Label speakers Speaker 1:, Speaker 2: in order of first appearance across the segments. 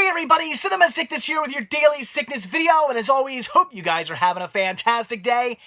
Speaker 1: Hey everybody, Cinema Sickness here with your daily sickness video, and as always, hope you guys are having a fantastic day.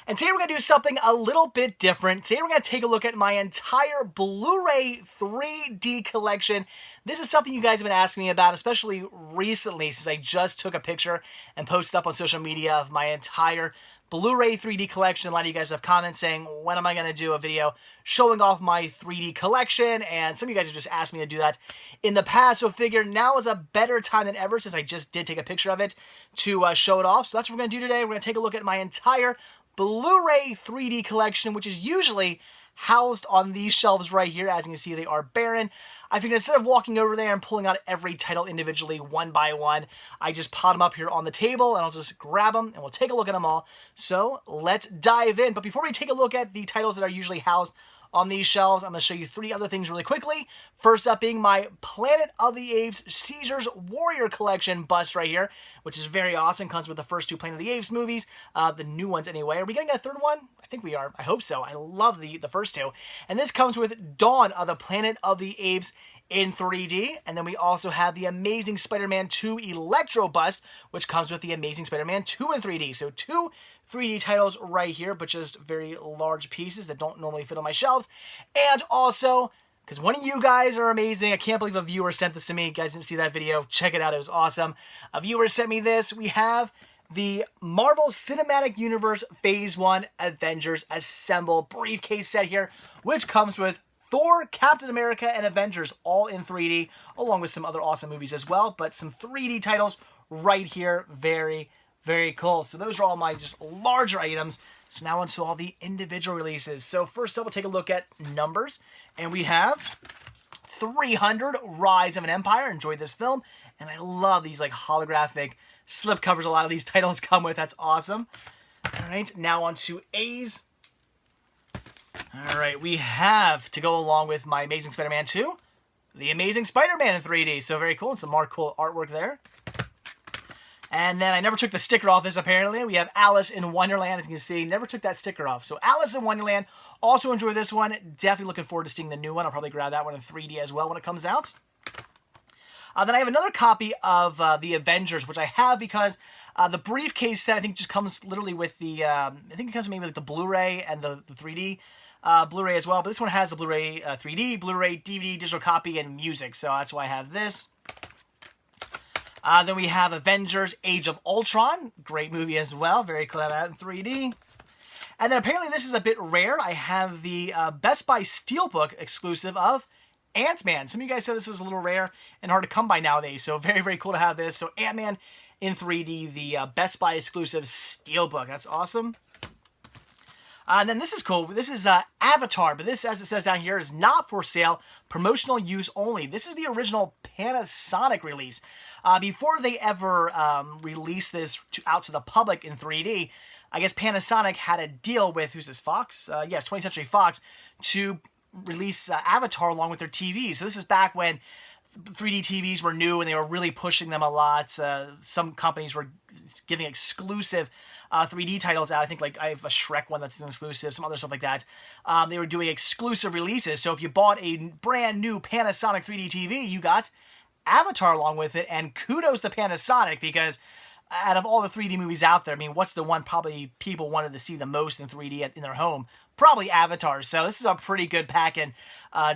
Speaker 1: And today we're going to do something a little bit different. Today we're going to take a look at my entire Blu-ray 3D collection. This is something you guys have been asking me about, especially recently, since I just took a picture and posted up on social media of my entire Blu-ray 3D collection. A lot of you guys have comments saying, when am I going to do a video showing off my 3D collection? And some of you guys have just asked me to do that in the past, so figured now is a better time than ever, since I just did take a picture of it, to show it off. So that's what we're going to do today. We're going to take a look at my entire Blu-ray 3D collection, which is usually housed on these shelves right here. As you can see, they are barren. I figured instead of walking over there and pulling out every title individually one by one, I just pot them up here on the table and I'll just grab them and we'll take a look at them all. So let's dive in. But before we take a look at the titles that are usually housed on these shelves, I'm going to show you three other things really quickly. First up being my Planet of the Apes Caesar's Warrior Collection bust right here, which is very awesome. Comes with the first two Planet of the Apes movies, the new ones anyway. Are we getting a third one? I think we are. I hope so. I love the first two. And this comes with Dawn of the Planet of the Apes in 3D, and then we also have the Amazing Spider-Man 2 Electro Bust, which comes with the Amazing Spider-Man 2 in 3D. So two 3D titles right here, but just very large pieces that don't normally fit on my shelves. And also, because one of you guys are amazing, I can't believe a viewer sent this to me. You guys didn't see that video, check it out, it was awesome. A viewer sent me this. We have the Marvel Cinematic Universe Phase 1 Avengers Assemble briefcase set here, which comes with Thor, Captain America, and Avengers all in 3D, along with some other awesome movies as well, but some 3D titles right here. Very, very cool. So those are all my just larger items. So now onto all the individual releases. So first up, we'll take a look at numbers, and we have 300 Rise of an Empire. Enjoyed this film, and I love these like holographic slipcovers a lot of these titles come with. That's awesome. All right, now on to A's. All right, we have, to go along with my Amazing Spider-Man 2, the Amazing Spider-Man in 3D. So very cool, and some more cool artwork there. And then I never took the sticker off this, apparently. We have Alice in Wonderland, as you can see. Never took that sticker off. So Alice in Wonderland, also enjoy this one. Definitely looking forward to seeing the new one. I'll probably grab that one in 3D as well when it comes out. Then I have another copy of the Avengers, which I have because the briefcase set, I think, just comes literally with the, I think it comes maybe like the Blu-ray and the 3D Blu-ray as well. But this one has the Blu-ray 3D, Blu-ray, DVD, digital copy, and music. So that's why I have this. Then we have Avengers Age of Ultron. Great movie as well. Very cool to have that in 3D. And then apparently this is a bit rare. I have the Best Buy Steelbook exclusive of Ant-Man. Some of you guys said this was a little rare and hard to come by nowadays, so very, very cool to have this. So Ant-Man in 3D, the Best Buy exclusive Steelbook. That's awesome. And then this is cool. This is Avatar, but this, as it says down here, is not for sale, promotional use only. This is the original Panasonic release. Before they ever released this out to the public in 3D, I guess Panasonic had a deal with, who's this, Fox? Yes, 20th Century Fox, to release Avatar along with their TVs. So this is back when 3D TVs were new and they were really pushing them a lot. Some companies were giving exclusive 3D titles out. I think like I have a Shrek one that's an exclusive, some other stuff like that. They were doing exclusive releases. So if you bought a brand new Panasonic 3D TV, you got Avatar along with it. And kudos to Panasonic, because out of all the 3D movies out there, I mean, what's the one probably people wanted to see the most in 3D in their home? Probably Avatar. So this is a pretty good packing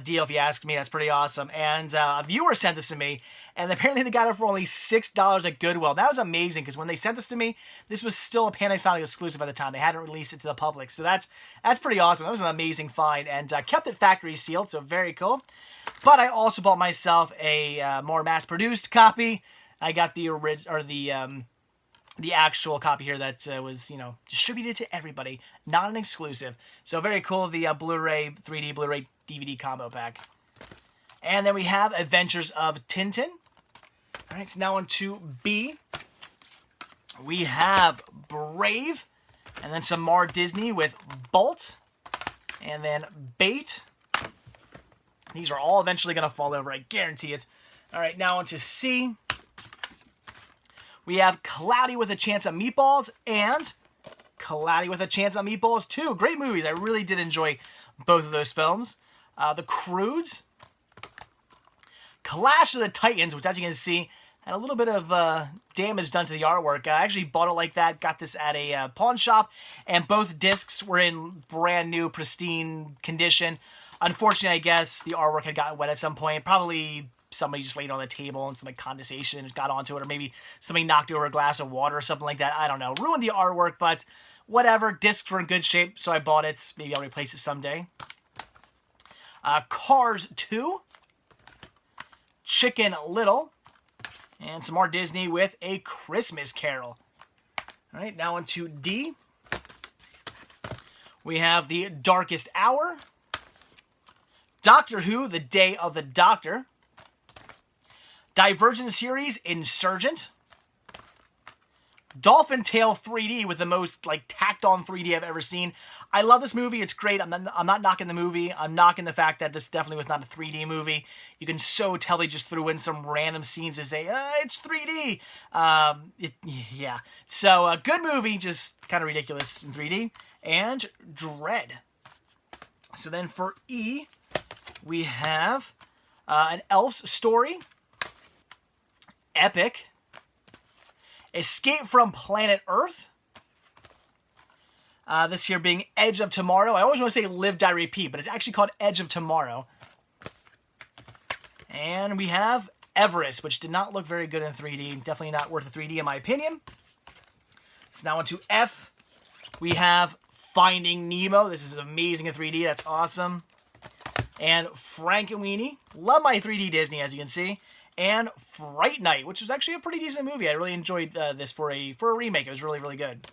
Speaker 1: deal, if you ask me. That's pretty awesome. And a viewer sent this to me, and apparently they got it for only $6 at Goodwill. That was amazing, because when they sent this to me, this was still a Panasonic exclusive at the time. They hadn't released it to the public. So that's pretty awesome. That was an amazing find, and kept it factory sealed, so very cool. But I also bought myself a more mass-produced copy. I got the original, or the actual copy here that was, you know, distributed to everybody, not an exclusive. So very cool, the Blu-ray, 3D Blu-ray DVD combo pack. And then we have Adventures of Tintin. All right, so now on to B. We have Brave, and then some more Disney with Bolt, and then Bait. These are all eventually going to fall over, I guarantee it. All right, now on to C. We have Cloudy with a Chance of Meatballs and Cloudy with a Chance of Meatballs 2. Great movies. I really did enjoy both of those films. The Croods. Clash of the Titans, which as you can see and a little bit of damage done to the artwork. I actually bought it like that, got this at a pawn shop, and both discs were in brand new, pristine condition. Unfortunately, I guess the artwork had gotten wet at some point. Probably somebody just laid it on the table and some like condensation got onto it, or maybe somebody knocked over a glass of water or something like that. I don't know. Ruined the artwork, but whatever. Discs were in good shape, so I bought it. Maybe I'll replace it someday. Cars 2. Chicken Little. And some more Disney with A Christmas Carol. All right, now on to D. We have The Darkest Hour. Doctor Who, The Day of the Doctor. Divergent series, Insurgent. Dolphin Tale 3D with the most like tacked on 3D I've ever seen. I love this movie. It's great. I'm not knocking the movie. I'm knocking the fact that this definitely was not a 3D movie. You can so tell they just threw in some random scenes to say, it's 3D. Yeah. So, good movie, just kind of ridiculous in 3D. And Dread. So then for E, we have An Elf's Story. Epic. Escape from Planet Earth. This here being Edge of Tomorrow. I always want to say Live, Die, Repeat, but it's actually called Edge of Tomorrow. And we have Everest, which did not look very good in 3D. Definitely not worth the 3D in my opinion. So now on to F. We have Finding Nemo. This is amazing in 3D. That's awesome. And Frankenweenie. Love my 3D Disney, as you can see. And Fright Night, which was actually a pretty decent movie. I really enjoyed this for a remake. It was really, really good.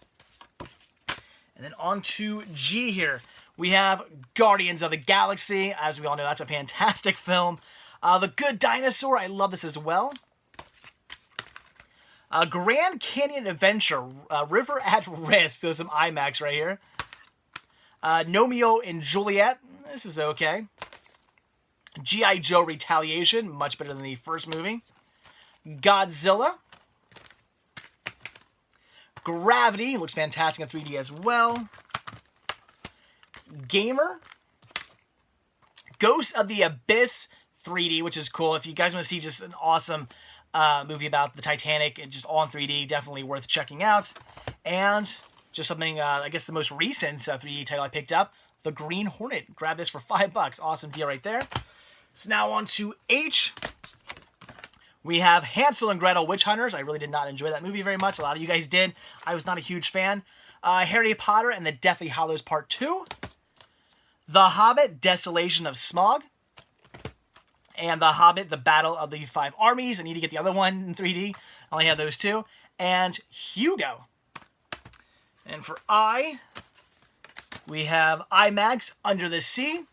Speaker 1: And then on to G here. We have Guardians of the Galaxy. As we all know, that's a fantastic film. The Good Dinosaur. I love this as well. Grand Canyon Adventure. River at Risk. There's some IMAX right here. Romeo and Juliet. This is okay. G.I. Joe Retaliation, much better than the first movie. Godzilla. Gravity, looks fantastic in 3D as well. Gamer. Ghosts of the Abyss 3D, which is cool. If you guys want to see just an awesome movie about the Titanic, and just all in 3D, definitely worth checking out. And just something, I guess the most recent 3D title I picked up, The Green Hornet. Grab this for $5. Awesome deal right there. So now on to H. We have Hansel and Gretel Witch Hunters. I really did not enjoy that movie very much. A lot of you guys did. I was not a huge fan. Harry Potter and the Deathly Hallows Part 2. The Hobbit, Desolation of Smaug. And The Hobbit, The Battle of the Five Armies. I need to get the other one in 3D. I only have those two. And Hugo. And for I, we have IMAX Under the Sea.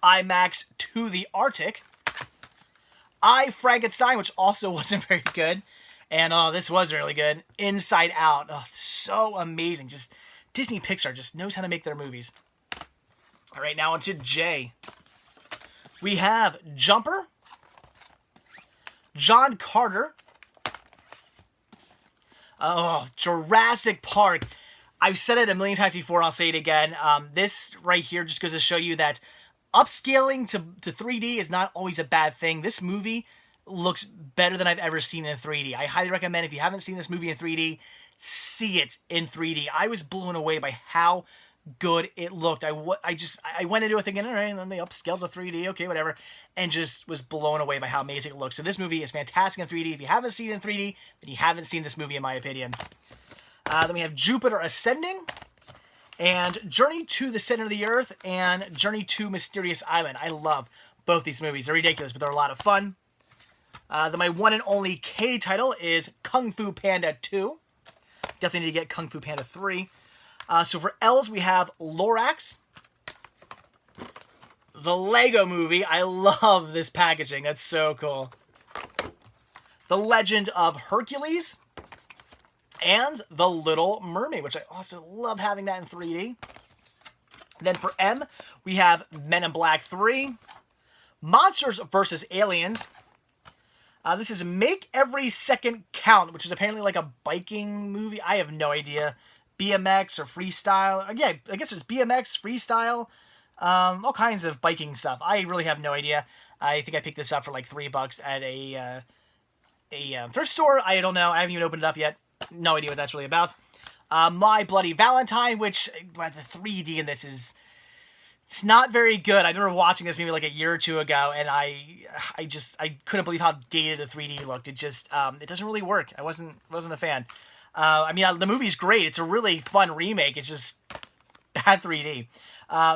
Speaker 1: IMAX To the Arctic. I, Frankenstein, which also wasn't very good. And this was really good. Inside Out. Oh, so amazing. Just Disney Pixar just knows how to make their movies. All right, now on to J. We have Jumper. John Carter. Oh, Jurassic Park. I've said it a million times before. I'll say it again. This right here just goes to show you that upscaling to 3D is not always a bad thing. This movie looks better than I've ever seen in 3D. I highly recommend, if you haven't seen this movie in 3D, see it in 3D. I was blown away by how good it looked. I went into it thinking, all right, and then they upscaled to 3D, okay, whatever, and just was blown away by how amazing it looks. So this movie is fantastic in 3D. If you haven't seen it in 3D, then you haven't seen this movie, in my opinion. Then we have Jupiter Ascending. And Journey to the Center of the Earth and Journey to Mysterious Island. I love both these movies. They're ridiculous, but they're a lot of fun. Then my one and only K title is Kung Fu Panda 2. Definitely need to get Kung Fu Panda 3. So for L's, we have Lorax. The Lego Movie. I love this packaging. That's so cool. The Legend of Hercules. And The Little Mermaid, which I also love having that in 3D. Then for M, we have Men in Black 3. Monsters vs. Aliens. This is Make Every Second Count, which is apparently like a biking movie. I have no idea. BMX or freestyle. Yeah, I guess it's BMX, freestyle, all kinds of biking stuff. I really have no idea. I think I picked this up for like $3 at a thrift store. I don't know. I haven't even opened it up yet. No idea what that's really about. My Bloody Valentine, which the 3D in this is... It's not very good. I remember watching this maybe like a year or two ago, and I couldn't believe how dated a 3D looked. It just, it doesn't really work. I wasn't a fan. I mean, the movie's great. It's a really fun remake. It's just bad 3D.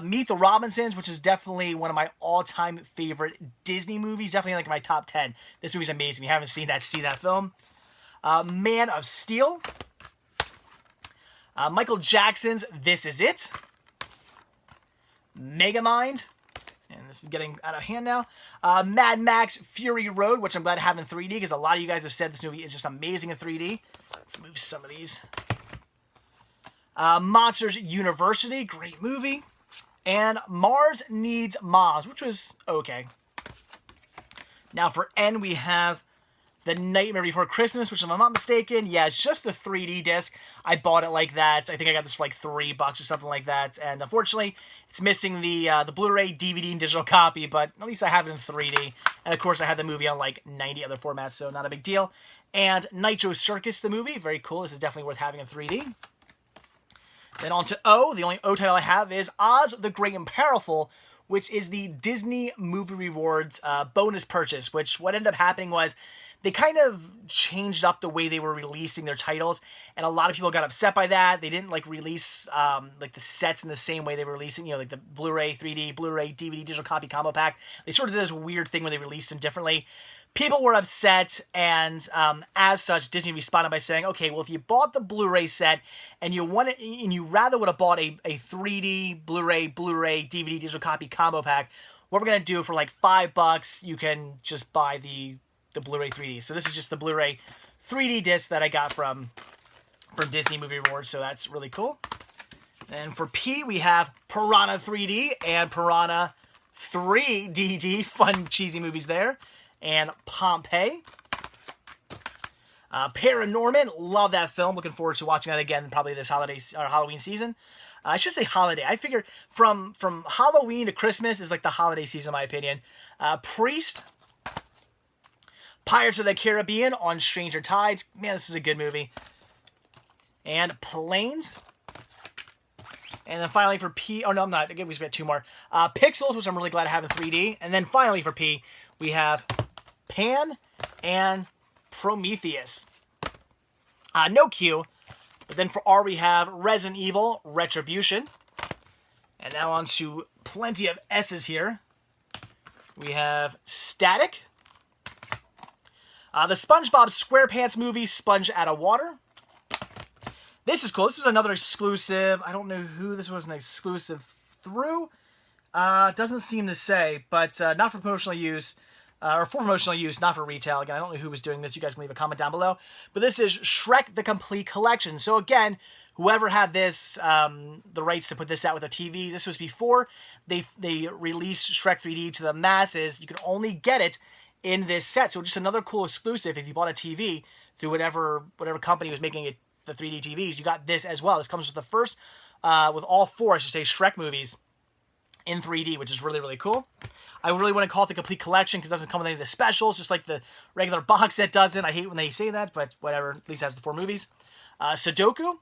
Speaker 1: Meet the Robinsons, which is definitely one of my all-time favorite Disney movies. Definitely like my top 10. This movie's amazing. If you haven't seen that, see that film. Man of Steel. Michael Jackson's This Is It. Megamind, and this is getting out of hand now. Mad Max Fury Road, which I'm glad to have in 3D, because a lot of you guys have said this movie is just amazing in 3D. Let's move some of these. Monsters University, great movie. And Mars Needs Moms, which was okay. Now for N, we have The Nightmare Before Christmas, which if I'm not mistaken, yeah, it's just the 3D disc. I bought it like that. I think I got this for like $3 or something like that. And unfortunately, it's missing the Blu-ray, DVD, and digital copy, but at least I have it in 3D. And of course, I had the movie on like 90 other formats, so not a big deal. And Nitro Circus, the movie, very cool. This is definitely worth having in 3D. Then on to O. The only O title I have is Oz the Great and Powerful, which is the Disney Movie Rewards bonus purchase, which what ended up happening was they kind of changed up the way they were releasing their titles, and a lot of people got upset by that. They didn't like release like the sets in the same way they were releasing, like the Blu-ray 3D, Blu-ray DVD digital copy combo pack. They sort of did this weird thing where they released them differently. People were upset, and as such, Disney responded by saying, "Okay, well, if you bought the Blu-ray set and you wanted, and you rather would have bought a 3D Blu-ray DVD digital copy combo pack, what we're gonna do for like $5, you can just buy the Blu-ray 3D." So this is just the Blu-ray 3D disc that I got from Disney Movie Rewards, so that's really cool. And for P, we have Piranha 3D and Piranha 3DD, fun, cheesy movies there. And Pompeii. Paranorman, love that film. Looking forward to watching that again probably this holiday or Halloween season. I should say holiday. I figure from Halloween to Christmas is like the holiday season, in my opinion. Priest. Pirates of the Caribbean on Stranger Tides. Man, this was a good movie. And Planes. And then finally for P... Oh, no, I'm not. Again, we just got two more. Pixels, which I'm really glad to have in 3D. And then finally for P, we have Pan and Prometheus. No Q. But then for R, we have Resident Evil Retribution. And now on to plenty of S's here. We have Static. The SpongeBob SquarePants movie, Sponge Out of Water. This is cool. This was another exclusive. I don't know who this was an exclusive through. Doesn't seem to say, but not for promotional use. Or for promotional use, not for retail. Again, I don't know who was doing this. You guys can leave a comment down below. But this is Shrek the Complete Collection. So again, whoever had this, the rights to put this out with a TV, this was before they released Shrek 3D to the masses. You could only get it in this set. So just another cool exclusive. If you bought a TV through whatever company was making it, the 3D TVs, you got this as well. This comes with the first, with all four, I should say, Shrek movies in 3D, which is really, really cool. I really want to call it the Complete Collection because it doesn't come with any of the specials, just like the regular box set doesn't. I hate when they say that, but whatever. At least it has the four movies. Sudoku.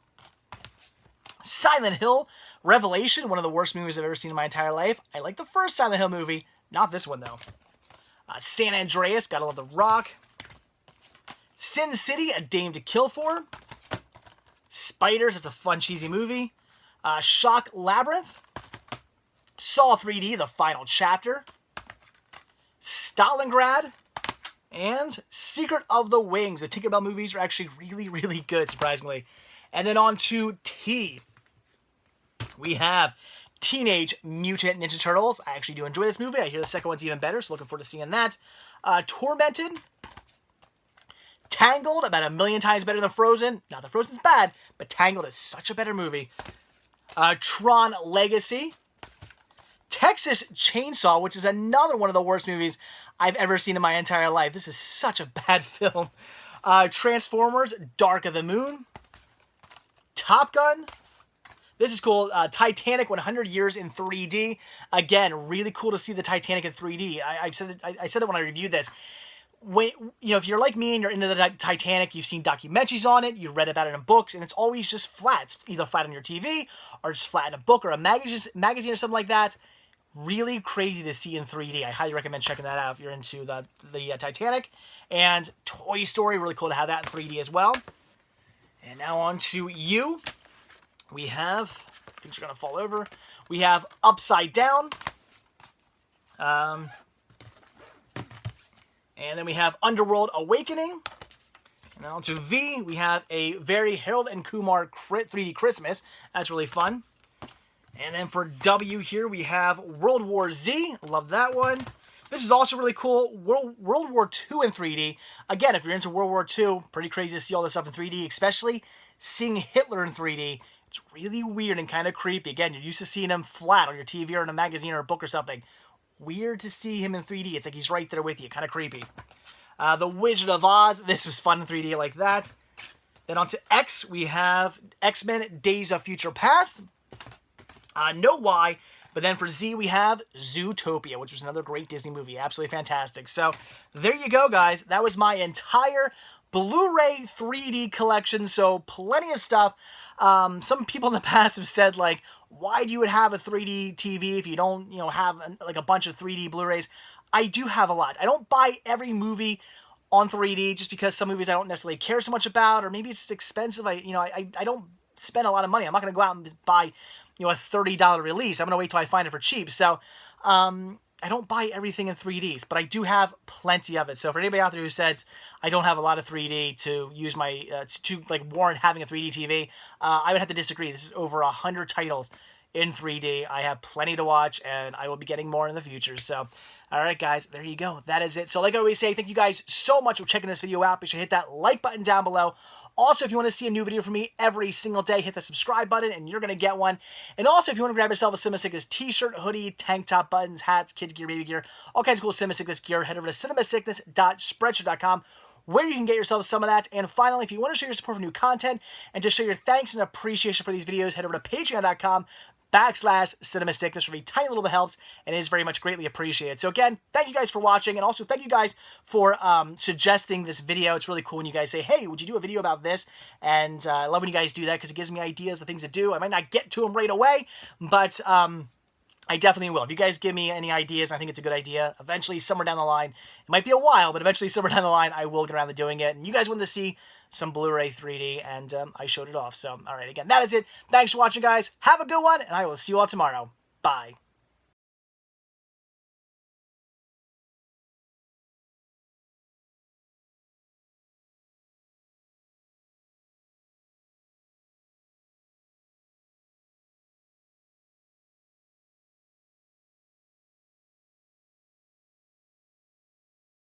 Speaker 1: Silent Hill Revelation, one of the worst movies I've ever seen in my entire life. I like the first Silent Hill movie, not this one, though. San Andreas, gotta love The Rock. Sin City, A Dame to Kill For. Spiders, it's a fun, cheesy movie. Shock Labyrinth. Saw 3D, The Final Chapter. Stalingrad. And Secret of the Wings. The Tinkerbell movies are actually really, really good, surprisingly. And then on to T. We have Teenage Mutant Ninja Turtles. I actually do enjoy this movie. I hear the second one's even better, so looking forward to seeing that. Tormented. Tangled, about 1,000,000 times better than Frozen. Not that Frozen's bad, but Tangled is such a better movie. Tron Legacy. Texas Chainsaw, which is another one of the worst movies I've ever seen in my entire life. This is such a bad film. Transformers, Dark of the Moon. Top Gun. This is cool. Titanic 100 Years in 3D. Again, really cool to see the Titanic in 3D. I said it when I reviewed this. when, if you're like me and you're into the Titanic, you've seen documentaries on it, you've read about it in books, and it's always just flat. It's either flat on your TV or it's flat in a book or a magazine or something like that. Really crazy to see in 3D. I highly recommend checking that out if you're into the Titanic. And Toy Story, really cool to have that in 3D as well. And now on to you. We have, things are going to fall over. We have Upside Down. And then we have Underworld Awakening. And on to V, we have a very Harold and Kumar 3D Christmas. That's really fun. And then for W here, we have World War Z. Love that one. This is also really cool. World War II in 3D. Again, if you're into World War II, pretty crazy to see all this stuff in 3D, especially seeing Hitler in 3D. It's really weird and kind of creepy. Again, you're used to seeing him flat on your TV or in a magazine or a book or something. Weird to see him in 3D. It's like he's right there with you. Kind of creepy. The Wizard of Oz. This was fun in 3D like that. Then on to X, we have X-Men Days of Future Past. No why. But then for Z, we have Zootopia, which was another great Disney movie. Absolutely fantastic. So there you go, guys. That was my entire Blu-ray 3D collection. So plenty of stuff. Some people in the past have said, like, why do you have a 3D TV if you don't, have like a bunch of 3D Blu-rays? I do have a lot. I don't buy every movie on 3D just because some movies I don't necessarily care so much about, or maybe it's just expensive. I don't spend a lot of money. I'm not going to go out and buy, a $30 release. I'm going to wait till I find it for cheap. So, I don't buy everything in 3Ds, but I do have plenty of it. So for anybody out there who says I don't have a lot of 3D to use my, to warrant having a 3D TV, I would have to disagree. This is over 100 titles in 3D. I have plenty to watch, and I will be getting more in the future. So, all right, guys, there you go. That is it. So like I always say, thank you guys so much for checking this video out. Be sure to hit that like button down below. Also, if you want to see a new video from me every single day, hit the subscribe button, and you're going to get one. And also, if you want to grab yourself a CinemaSickness t-shirt, hoodie, tank top, buttons, hats, kids gear, baby gear, all kinds of cool CinemaSickness gear, head over to cinemasickness.spreadshirt.com, where you can get yourself some of that. And finally, if you want to show your support for new content and just show your thanks and appreciation for these videos, head over to patreon.com/CinemaSickness. Really tiny little bit helps, and it is very much greatly appreciated. So again, thank you guys for watching, and also thank you guys for suggesting this video. It's really cool when you guys say, hey, would you do a video about this? And I love when you guys do that because it gives me ideas of things to do. I might not get to them right away, but I definitely will. If you guys give me any ideas, I think it's a good idea. Eventually, somewhere down the line, it might be a while, but eventually somewhere down the line, I will get around to doing it. And you guys wanted to see some Blu-ray 3D, and I showed it off. So, all right, again, that is it. Thanks for watching, guys. Have a good one, and I will see you all tomorrow. Bye.